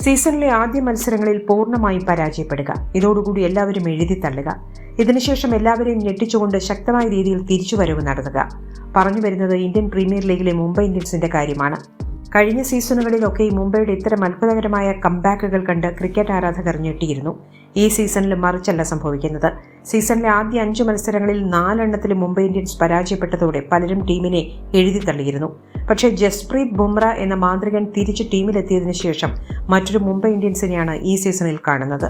സീസണിലെ ആദ്യ മത്സരങ്ങളിൽ പൂർണ്ണമായും പരാജയപ്പെടുക, ഇതോടുകൂടി എല്ലാവരും എഴുതിത്തള്ളുക, ഇതിനുശേഷം എല്ലാവരെയും ഞെട്ടിച്ചുകൊണ്ട് ശക്തമായ രീതിയിൽ തിരിച്ചുവരവ് നടത്തുക. പറഞ്ഞു വരുന്നത് ഇന്ത്യൻ പ്രീമിയർ ലീഗിലെ മുംബൈ ഇന്ത്യൻസിന്റെ കാര്യമാണ്. കഴിഞ്ഞ സീസണുകളിലൊക്കെ മുംബൈയുടെ ഇത്തരം അത്ഭുതകരമായ കംബാക്കുകൾ കണ്ട് ക്രിക്കറ്റ് ആരാധകർ ഞെട്ടിയിരുന്നു. ഈ സീസണിൽ മറിച്ചല്ല സംഭവിക്കുന്നത്. സീസണിലെ ആദ്യ 5 മത്സരങ്ങളിൽ 4 എണ്ണത്തിലും മുംബൈ ഇന്ത്യൻസ് പരാജയപ്പെട്ടതോടെ പലരും ടീമിനെ എഴുതിത്തള്ളിയിരുന്നു. പക്ഷേ ജസ്പ്രീത് ബുംറ എന്ന മാന്ത്രികൻ തിരിച്ച് ടീമിലെത്തിയതിനു ശേഷം മറ്റൊരു മുംബൈ ഇന്ത്യൻസിനെയാണ് ഈ സീസണിൽ കാണുന്നത്.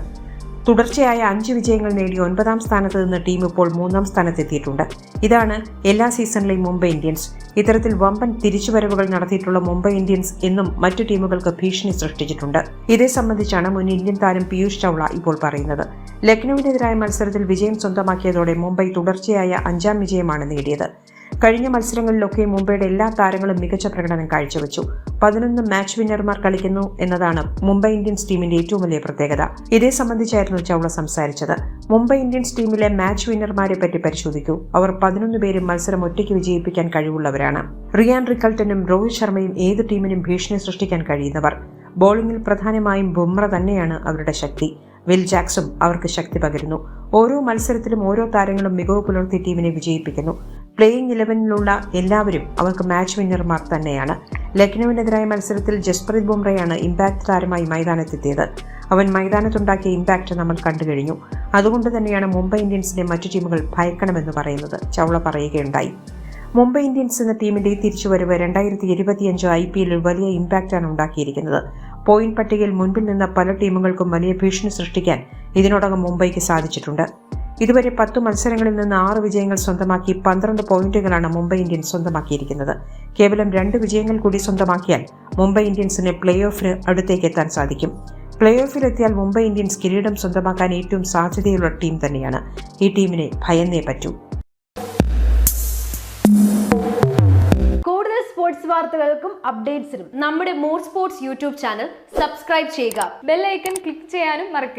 തുടർച്ചയായ 5 വിജയങ്ങൾ നേടി 9ാം സ്ഥാനത്ത് നിന്ന് ടീം ഇപ്പോൾ 3ാം സ്ഥാനത്തെത്തിയിട്ടുണ്ട്. ഇതാണ് എല്ലാ സീസണിലെയും മുംബൈ ഇന്ത്യൻസ്. ഇത്തരത്തിൽ വമ്പൻ തിരിച്ചുവരവുകൾ നടത്തിയിട്ടുള്ള മുംബൈ ഇന്ത്യൻസ് എന്നും മറ്റു ടീമുകൾക്ക് ഭീഷണി സൃഷ്ടിച്ചിട്ടുണ്ട്. ഇതേ സംബന്ധിച്ചാണ് മുൻ ഇന്ത്യൻ താരം പീയൂഷ് ചൗള ഇപ്പോൾ പറയുന്നത്. ലക്നൌവിനെതിരായ മത്സരത്തിൽ വിജയം സ്വന്തമാക്കിയതോടെ മുംബൈ തുടർച്ചയായ 5ാം വിജയമാണ് നേടിയത്. കഴിഞ്ഞ മത്സരങ്ങളിലൊക്കെ മുംബൈയുടെ എല്ലാ താരങ്ങളും മികച്ച പ്രകടനം കാഴ്ചവെച്ചു. 11 മാച്ച് വിന്നർമാർ കളിക്കുന്നു എന്നതാണ് മുംബൈ ഇന്ത്യൻസ് ടീമിന്റെ ഏറ്റവും വലിയ പ്രത്യേകത. ഇതേ സംബന്ധിച്ചായിരുന്നു ചൗള സംസാരിച്ചത്. മുംബൈ ഇന്ത്യൻസ് ടീമിലെ മാച്ച് വിന്നർമാരെ പറ്റി പരിശോധിക്കൂ. അവർ 11 പേരും മത്സരം ഒറ്റയ്ക്ക് വിജയിപ്പിക്കാൻ കഴിവുള്ളവരാണ്. റിയാൻ റിക്കൾട്ടനും രോഹിത് ശർമ്മയും ഏത് ടീമിനും ഭീഷണി സൃഷ്ടിക്കാൻ കഴിയുന്നവർ. ബോളിംഗിൽ പ്രധാനമായും ബുംറ തന്നെയാണ് അവരുടെ ശക്തി. വിൽ ജാക്സും അവർക്ക് ശക്തി പകരുന്നു. ഓരോ മത്സരത്തിലും ഓരോ താരങ്ങളും മികവ് പുലർത്തി ടീമിനെ വിജയിപ്പിക്കുന്നു. പ്ലേയിങ് 11-ലുള്ള എല്ലാവരും അവർക്ക് മാച്ച് വിന്നർമാർ തന്നെയാണ്. ലക്നൌവിനെതിരായ മത്സരത്തിൽ ജസ്പ്രീത് ബുംറയാണ് ഇമ്പാക്ട് താരമായി മൈതാനത്തെത്തിയത്. അവൻ മൈതാനത്തുണ്ടാക്കിയ ഇമ്പാക്ട് നമ്മൾ കണ്ടുകഴിഞ്ഞു. അതുകൊണ്ട് തന്നെയാണ് മുംബൈ ഇന്ത്യൻസിനെ മറ്റു ടീമുകൾ ഭയക്കണമെന്ന് പറയുന്നത്, ചൗള പറയുകയുണ്ടായി. മുംബൈ ഇന്ത്യൻസ് എന്ന ടീമിന്റെ തിരിച്ചുവരവ് 2025 IPL വലിയ ഇമ്പാക്റ്റാണ് ഉണ്ടാക്കിയിരിക്കുന്നത്. പോയിന്റ് പട്ടികയിൽ മുൻപിൽ നിന്ന പല ടീമുകൾക്കും വലിയ ഭീഷണി സൃഷ്ടിക്കാൻ ഇതിനോടകം മുംബൈക്ക് സാധിച്ചിട്ടുണ്ട്. ഇതുവരെ 10 മത്സരങ്ങളിൽ നിന്ന് 6 വിജയങ്ങൾ സ്വന്തമാക്കി 12 പോയിന്റുകളാണ് മുംബൈ ഇന്ത്യൻസ് സ്വന്തമാക്കിയിരിക്കുന്നത്. കേവലം 2 വിജയങ്ങൾ കൂടി സ്വന്തമാക്കിയാൽ മുംബൈ ഇന്ത്യൻസിന് പ്ലേ ഓഫിന് അടുത്തേക്ക് എത്താൻ സാധിക്കും. പ്ലേ ഓഫിലെത്തിയാൽ മുംബൈ ഇന്ത്യൻസ് കിരീടം സ്വന്തമാക്കാൻ ഏറ്റവും സാധ്യതയുള്ള ടീം തന്നെയാണ്. ഈ ടീമിനെ ഭയന്നേ പറ്റൂ. കൂടുതൽ സ്പോർട്സ് വാർത്തകൾക്കും അപ്ഡേറ്റ്സിനും നമ്മുടെ more sports YouTube channel subscribe ചെയ്യുക. ബെൽ ഐക്കൺ ക്ലിക്ക് ചെയ്യാനും മറക്കരുത്.